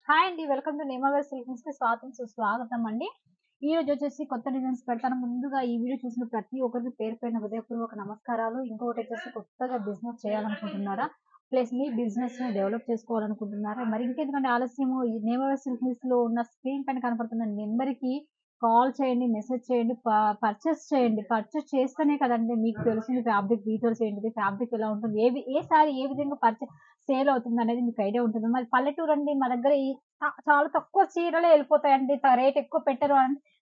Hi అండి. Welcome to నేమవేర్ సిల్క్స్‌కి సుస్వాగతం అండి. ఈరోజు వచ్చేసి కొత్త డిజైన్స్ పెడతాను. ముందుగా ఈ వీడియో చూసిన ప్రతి ఒక్కరికి పేరు పేరున హృదయపూర్వక నమస్కారాలు. ఇంకొకటి వచ్చేసి కొత్తగా బిజినెస్ చేయాలనుకుంటున్నారా? ప్లస్ మీ బిజినెస్‌ని డెవలప్ చేసుకోవాలనుకుంటున్నారా? మరి ఇంకెందుకంటే ఆలస్యము ఈ నేమవేర్ సిల్క్స్‌లో ఉన్న స్క్రీన్ పైన కనపడుతున్న నెంబర్‌కి కాల్ చేయండి, మెసేజ్ చేయండి, పర్చేస్ చేయండి. పర్చేస్ చేస్తేనే కదండీ మీకు తెలిసింది ఫ్యాబ్రిక్ డీటెయిల్స్ ఏంటిది, ఫ్యాబ్రిక్ ఎలా ఉంటుంది, ఏ సారీ ఏ విధంగా సేల్ అవుతుందనేది మీకు ఐడియా ఉంటుంది. మరి పల్లెటూరు అండి మా దగ్గర చాలా తక్కువ చీరలే ఎళ్ళిపోతాయండి. రేట్ ఎక్కువ పెట్టరు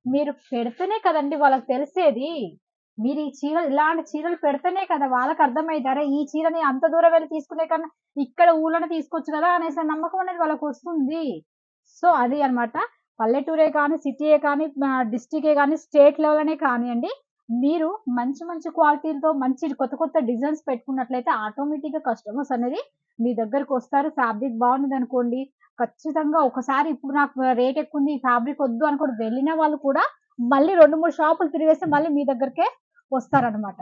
మీరు పెడితేనే కదండీ వాళ్ళకి తెలిసేది. మీరు ఈ చీరలు ఇలాంటి చీరలు పెడితేనే కదా వాళ్ళకి అర్థమైద్ది. అరే! ఈ చీరని అంత దూరం వెళ్లి తీసుకునే కన్నా ఇక్కడ ఊర్లోనే తీసుకోవచ్చు కదా! అనేసి నమ్మకం అనేది వాళ్ళకొస్తుంది. సో, అది అన్నమాట. పల్లెటూరే కానీ, సిటీయే కానీ, డిస్ట్రిక్టే గానీ, స్టేట్ లెవెల్ అనే కానియండి. మీరు మంచి మంచి క్వాలిటీలతో మంచి కొత్త కొత్త డిజైన్స్ పెట్టుకున్నట్లయితే ఆటోమేటిక్‌గా కస్టమర్స్ అనేది మీ దగ్గరకొస్తారు. ఫ్యాబ్రిక్ బాగుందనుకోండి, ఖచ్చితంగా ఒకసారి ఇప్పుడు నాకు రేట్ ఎక్కువుంది, ఈ ఫ్యాబ్రిక్ వద్దు అనుకోని వెళ్ళిన వాళ్ళు కూడా మళ్ళీ 2, 3 షాపులు తిరిగేసి మళ్ళీ మీ దగ్గరికే వస్తారనమాట.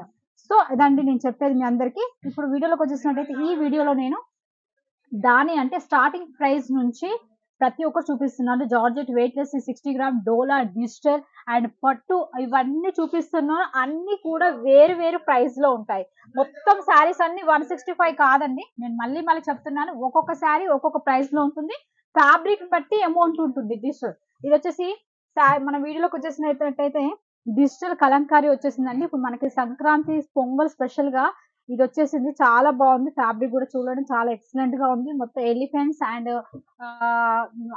సో, ఇదండి నేను చెప్పేది మీ అందరికి. ఇప్పుడు వీడియోలోకొచ్చేసినట్టయితే ఈ వీడియోలో నేను దాని అంటే స్టార్టింగ్ ప్రైస్ నుంచి ప్రతి ఒక్కటి చూపిస్తున్నాను. Georgette weightless 60 gram dola, digital and పట్టు ఇవన్నీ చూపిస్తున్నాను. అన్నీ కూడా వేరు వేరు ప్రైస్‌లో ఉంటాయి. మొత్తం శారీస్ అన్నీ 165 కాదండి. నేను మళ్ళీ మళ్ళీ చెప్తున్నాను. ఒక్కొక్క శారీ ఒక్కొక్క ప్రైస్‌లో ఉంటుంది. ఫ్యాబ్రిక్ బట్టి అమౌంట్ ఉంటుంది డిజిటల్. ఇదొచ్చేసి మన వీడియోలోకి వచ్చేసినట్టయితే డిజిటల్ కలంకారీ వచ్చేసిందండి. ఇప్పుడు మనకి సంక్రాంతి, పొంగల్ స్పెషల్‌గా ఇదొచ్చేసింది. చాలా బావుంది. ఫ్యాబ్రిక్ గూడా చూడడం చాలా ఎక్సలెంట్‌గా ఉంది. మొత్తం ఎలిఫెంట్స్ అండ్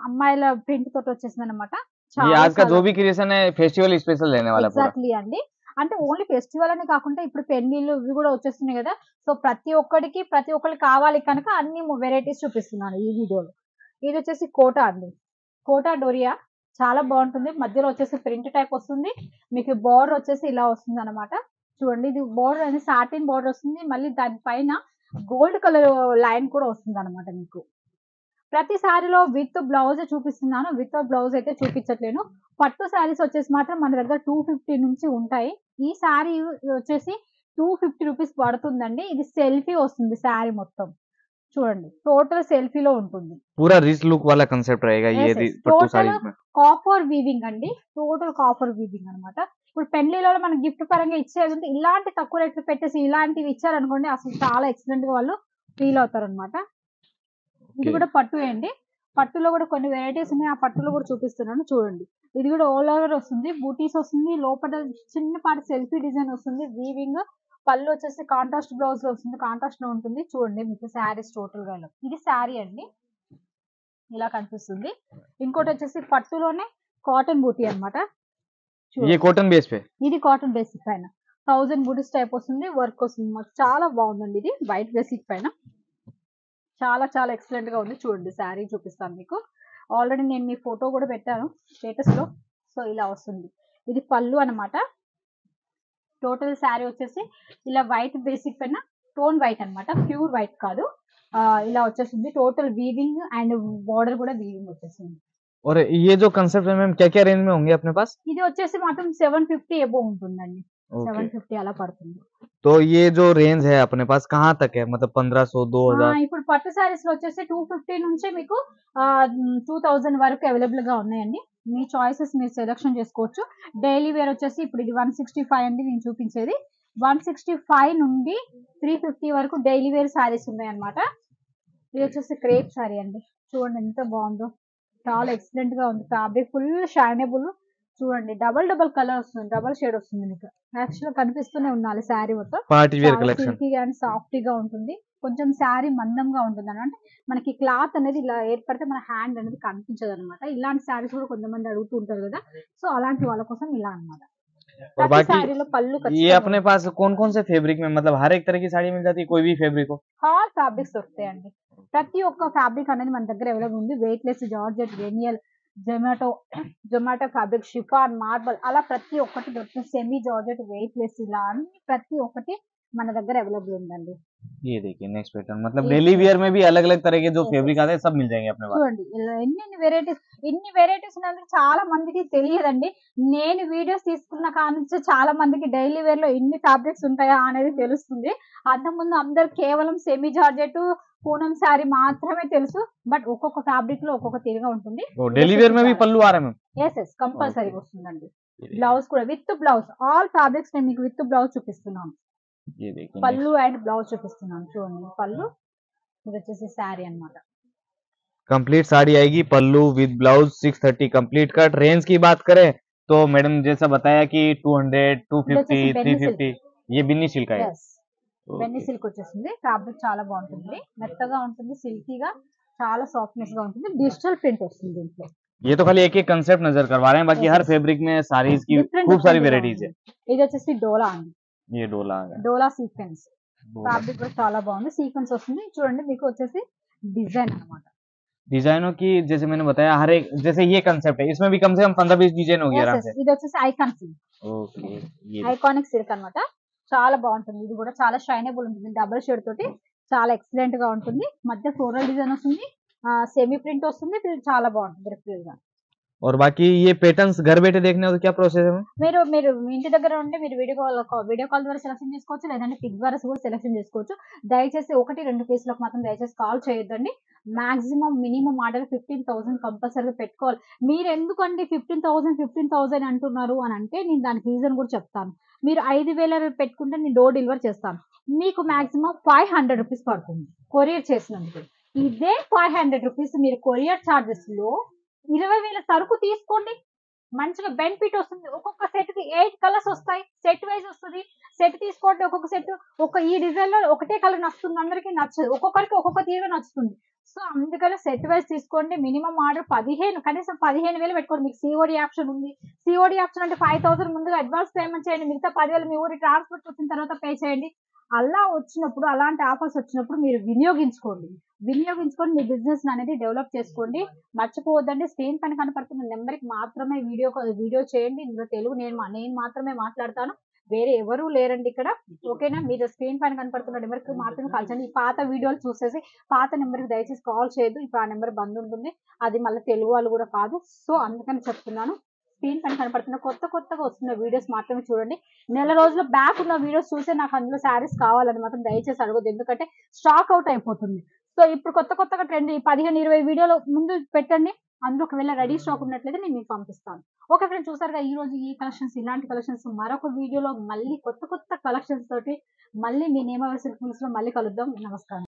అమ్మాయిల ప్రింట్ తోటి వచ్చేసిందనమాట. ये చాలా आज का చాలా जो भी क्रिएशन है फेस्टिवल स्पेशल रहने वाला पूरा। ఎగ్జాక్ట్‌లీ అండి. అంటే ఓన్లీ ఫెస్టివల్ అనే కాకుండా ఇప్పుడు పెళ్ళిళ్ళు ఇవి గూడా వచ్చేస్తున్నాయి గదా! సో, ప్రతి ఒక్కడికి ప్రతి ఒక్కళ్ళకి కావాలి కనుక అన్ని వెరైటీస్ చూపిస్తున్నాను ఈ వీడియోలో. ఇదొచ్చేసి కోటా అండి. కోటా డోరియా చాలా బావుంటుంది. మధ్యలో వచ్చేసి ప్రింట్ టైప్ వస్తుంది. మీకు బోర్డర్ వచ్చేసి ఇలా వస్తుందనమాట. చూడండి ఇది బోర్డర్ అనేది సాటిన్ బోర్డర్ వస్తుంది. మళ్ళీ దాని పైన గోల్డ్ కలర్ లైన్ కూడా వస్తుందనమాట మీకు. ప్రతి సారీలో విత్ బ్లౌజే చూపిస్తున్నాను. వితౌట్ బ్లౌజ్ అయితే చూపించట్లేను. పట్టు సారీస్ వచ్చేసి మాత్రం మన దగ్గర 250 నుంచి ఉంటాయి. ఈ సారీ వచ్చేసి 250 రూపీస్ పడుతుందండి. ఇది సెల్ఫీ వస్తుంది సారీ మొత్తం. చూడండి. టోటల్ సెల్ఫీలో ఉంటుంది. पूरा रिच लुक वाला कंसेप्ट रहेगा ये యెస్. पट्टू టోటల్ साड़ीज में। కాపర్ వీవింగ్ అండి. టోటల్ కాపర్ వీవింగ్ అన్నమాట. ఇప్పుడు పెళ్ళిళ్ళలో మనం గిఫ్ట్ పరంగా ఇచ్చేదుంటే ఇలాంటి తక్కువ రేట్‌లో పెట్టేసి ఇలాంటివి ఇచ్చారనుకోండి అసలు చాలా ఎక్సలెంట్‌గా వాళ్ళు ఫీల్ అవుతారనమాట. ఇది ओके। కూడా పట్టుయే అండి. పట్టులో కూడా కొన్ని వెరైటీస్ ఉన్నాయి. ఆ పట్టులో కూడా చూపిస్తున్నాను చూడండి. ఇది కూడా ఆల్ ఓవర్ వస్తుంది. బూటీస్ వస్తుంది. లోపల చిన్నపాటి సెల్ఫీ డిజైన్ వస్తుంది. వీవింగ్ పళ్ళు వచ్చేసి కాంట్రాస్ట్ బ్లౌజ్‌లో వస్తుంది. కాంట్రాస్ట్‌లో ఉంటుంది. చూడండి మీకు శారీస్ టోటల్‌గా ఇలా. ఇది శారీ అండి. ఇలా కనిపిస్తుంది. ఇంకోటొచ్చేసి పట్టులోనే కాటన్ బూటీ అన్నమాట. ये చూడండి. कॉटन बेस पे। ఇది కాటన్ బేసిక్ పైన 1000 బూటీస్ టైప్ వస్తుంది. వర్క్ వస్తుంది. మాకు చాలా బాగుందండి ఇది. వైట్ బేసిక్ పైన. చాలా చాలా ఎక్సలెంట్‌గా ఉంది. చూడండి శారీ చూపిస్తాను మీకు. ఆల్రెడీ నేను మీ ఫోటో కూడా పెట్టాను స్టేటస్‌లో. సో, ఇలా వస్తుంది. ఇది పళ్ళు అన్నమాట. టోటల్ శారీ వచ్చేసి ఇలా వైట్ బేసిక్ పైన టోన్ వైట్ అన్నమాట. ప్యూర్ వైట్ కాదు. ఇలా వచ్చేసింది. టోటల్ వీవింగ్ అండ్ బోర్డర్ కూడా వీవింగ్ వచ్చేసింది. और ये जो कंसेप्ट है मैम क्या-क्या रेंज में होंगे अपने पास? ఇది వచ్చేసి మాత్రం 750 అబోవ్ ఉంటుందండి. ओके। 750 అలా పడుతుంది. तो ये जो रेंज है अपने पास कहाँ तक है? मतलब 1500 2000? ఇప్పుడు పట్టు సారీస్‌లో వచ్చేసి 250 నుంచి మీకు 2000 వరకు అవైలబుల్‌గా ఉన్నాయండి. మీ చాయిసెస్ మీరు సెలక్షన్ చేసుకోవచ్చు. డైలీ వేర్ వచ్చేసి ఇప్పుడు ఇది 165 అండి నేను చూపించేది. 165 నుండి 350 వరకు డైలీ వేర్ సారీస్ ఉన్నాయన్నమాట. ఇది వచ్చేసి క్రేప్ సారీ అండి. చూడండి ఎంత బావుందో. చాలా ఎక్సలెంట్‌గా ఉంది. Fabric full షైనబుల్. చూడండి డబుల్ డబుల్ కలర్ వస్తుంది. డబుల్ షేడ్ వస్తుంది మీకు. యాక్చువల్‌గా కనిపిస్తూనే ఉండాలి శారీ మొత్తం. पार्टी वेयर చాలా कलेक्शन। సిల్కీగా అండ్ సాఫ్టీగా ఉంటుంది. కొంచెం శారీ మందంగా ఉంటుందన్నమాట. అంటే మనకి క్లాత్ అనేది ఇలా ఏర్పడితే మన హ్యాండ్ అనేది కనిపించదన్నమాట. ఇలాంటి శారీస్ కూడా కొంతమంది అడుగుతూ ఉంటారు కదా! సో, అలాంటి వాళ్ళ కోసం ఇలా అన్నమాట. और ప్రతి बाकी శారీలో పళ్ళు ये ఖచ్చితంగా अपने ఉంటుంది. पास कौन-कौन से फैब्रिक में मतलब हर एक तरह की साड़ी मिल जाती है कोई भी फैब्रिक हो? ఆల్ ఫ్యాబ్రిక్స్ దొరుకుతాయండి. ప్రతి ఒక్క ఫ్యాబ్రిక్ అనేది మన దగ్గర అవైలబుల్ ఉంది. వెయిట్‌లెస్, జార్జెట్, వెనియల్, జొమాటో ఫ్యాబ్రిక్, షిఫాన్, మార్బల్ అలా ప్రతి ఒక్కటి దొరుకుతుంది. సెమీ జార్జెట్, వెయిట్‌లెస్ ఇలా అన్ని ప్రతి ఒక్కటి మన దగ్గర అవైలబుల్ ఉందండి. ये देखिए नेक्स्ट पैटर्न मतलब ये डेली देखिए। वियर में भी अलग-अलग तरह के जो यस, फैब्रिक यस. आते हैं सब मिल जाएंगे अपने पास। చూడండి ఇలా ఇన్ని వెరైటీస్ ఉన్నందుకు చాలా మందికి తెలియదండి. నేను వీడియోస్ తీసుకున్న కానుంచి చాలా మందికి డైలీ వేర్‌లో ఇన్ని ఫ్యాబ్రిక్స్ ఉంటాయా అనేది తెలుస్తుంది. అంతకుముందు అందరూ కేవలం సెమీ జార్జెట్, పూనం శారీ మాత్రమే తెలుసు, బట్ ఒక్కొక్క ఫ్యాబ్రిక్ లో ఒక్కొక్క తీరుగా ఉంటుంది. डेली वेयर में भी पल्लू आ रहा है मैम? ఎస్ కంపల్సరీ వస్తుందండి. బ్లౌజ్ కూడా విత్ బ్లౌజ్, ఆల్ ఫ్యాబ్రిక్స్ నేను మీకు విత్ బ్లౌజ్ చూపిస్తున్నాను. ये देखिए పళ్ళు అండ్ బ్లౌజ్ చూపిస్తున్నాను చూడండి. పళ్ళు ఇది వచ్చేసి శారీ అన్నమాట. कंप्लीट साड़ी आएगी, pallu with blouse 630 complete cut. Range की बात करें तो मैडम जैसा बताया कि 200, 250, 350 ये बिन्नी सिल्क है। ఎస్ బెన్నీ సిల్క్ వచ్చేసింది. ఫ్యాబ్రిక్ చాలా బాగుంటుంది, మెత్తగా ఉంటుంది, సిల్కీగా, చాలా సాఫ్ట్నెస్ గా ఉంటుంది. డిజిటల్ ప్రింట్ వస్తుంది దీంట్లో. ये तो खाली एक एक कंसेप्ट नजर करवा रहे हैं, बाकी हर फैब्रिक में साड़ीज की खूब सारी वेराइटीज है। ఇది వచ్చేసి డోలా అండి, ये डोला है, డోలా సీక్వెన్స్. ఫ్యాబ్రిక్ కూడా చాలా బాగుంది, సీక్వెన్స్ వస్తుంది చూడండి. మీకు వచ్చేసి డిజైన్ అన్నమాట. डिजाइनों की जैसे मैंने बताया हर एक, जैसे ये कंसेप्ट है इसमें भी कम से कम 15-20 डिजाइन होगी आराम से। ఇది వచ్చేసి ఐకాన్ సిల్క్, ओके ये ఐకానిక్ సిల్క్ అన్నమాట. చాలా బాగుంటుంది, ఇది కూడా చాలా షైనబుల్ ఉంటుంది. డబుల్ షేడ్ తోటి చాలా ఎక్సలెంట్ గా ఉంటుంది. మధ్య ఫ్లోరల్ డిజైన్ వస్తుంది, సెమీ ప్రింట్ వస్తుంది. ఇది చాలా బాగుంటుంది రిఫిల్ గా. और बाकी ये पैटर्न्स घर बैठे देखने हो तो क्या प्रोसेस है? మీరు మీరు మీ ఇంటి దగ్గర ఉంటే మీరు వీడియో కాల్ ద్వారా సెలెక్షన్ చేసుకోవచ్చు, లేదంటే పిక్ ద్వారా కూడా సెలెక్షన్ చేసుకోవచ్చు. దయచేసి 1-2 పీసులకు మాత్రం దయచేసి కాల్ చేయొద్దండి. మాక్సిమం మినిమం ఆర్డర్ 15,000 కంపల్సరీగా పెట్టుకోవాలి. మీరు ఎందుకండి 15,000 అంటున్నారు అని అంటే నేను దానికి రీజన్ కూడా చెప్తాను. మీరు 5,000 పెట్టుకుంటే నేను డోర్ డెలివరీ చేస్తాను. మీకు మాక్సిమం 500 రూపీస్ పడుతుంది కొరియర్ చేసినందుకు. ఇదే 500 రూపీస్ మీరు కొరియర్ చార్జెస్ లో 20,000 సరుకు తీసుకోండి, మంచిగా బెనిఫిట్ వస్తుంది. ఒక్కొక్క సెట్ కి 8 కలర్స్ వస్తాయి, సెట్ వైజ్ వస్తుంది. సెట్ తీసుకోండి, ఒక్కొక్క సెట్ ఈ డిజైన్ లో ఒకటే కలర్ నచ్చుతుంది, అందరికి నచ్చదు, ఒక్కొక్కరికి ఒక్కొక్క తీరుగా నచ్చుతుంది. సో అందుకని సెట్ వైజ్ తీసుకోండి. మినిమం ఆర్డర్ 15, కనీసం 15,000 పెట్టుకోండి. మీకు సిఓడి ఆప్షన్ ఉంది. సిఓడి ఆప్షన్ అంటే 5,000 ముందుగా అడ్వాన్స్ పేమెంట్ చేయండి, మిగతా 10,000 మీ ఊరి ట్రాన్స్పోర్ట్ వచ్చిన తర్వాత పే చేయండి. అలా వచ్చినప్పుడు, అలాంటి ఆఫర్స్ వచ్చినప్పుడు మీరు వినియోగించుకొని మీ బిజినెస్ అనేది డెవలప్ చేసుకోండి. మర్చిపోవద్దండి, స్క్రీన్ పైన కనపడుతున్న నెంబర్ కి మాత్రమే వీడియో చేయండి. ఇందులో తెలుగు నేను మాత్రమే మాట్లాడతాను, వేరే ఎవరు లేరండి ఇక్కడ. ఓకేనా? మీరు స్క్రీన్ పైన కనపడుతున్న నెంబర్ కి మాత్రమే కాల్ చేయండి. ఈ పాత వీడియోలు చూసేసి పాత నెంబర్ కి దయచేసి కాల్ చేయొద్దు. ఇప్పుడు ఆ నెంబర్ బంద్ ఉంటుంది, అది మళ్ళీ తెలుగు వాళ్ళు కూడా కాదు. సో అందుకని చెప్తున్నాను, స్క్రీన్ పైన కనపడుతున్న కొత్తగా వస్తున్న వీడియోస్ మాత్రమే చూడండి. నెల రోజుల బ్యాక్ ఉన్న వీడియోస్ చూసే నాకు అందులో శారీస్ కావాలని మాత్రం దయచేసి అడగొద్దు, ఎందుకంటే స్టాక్ అవుట్ అయిపోతుంది. సో ఇప్పుడు కొత్తగా ట్రెండ్ 15-20 వీడియోలు ముందు పెట్టండి. అందులో ఒకవేళ రెడీ స్టాక్ ఉన్నట్లయితే నేను మీకు పంపిస్తాను. ఓకే ఫ్రెండ్స్, చూసారుగా ఈ రోజు ఈ కలెక్షన్స్, ఇలాంటి కలెక్షన్స్ మరొక వీడియోలో మళ్ళీ కొత్త కలెక్షన్స్ తోటి మళ్ళీ మీ నేమ సిల్క్ మిల్స్ లో మళ్ళీ కలుద్దాం. నమస్కారం.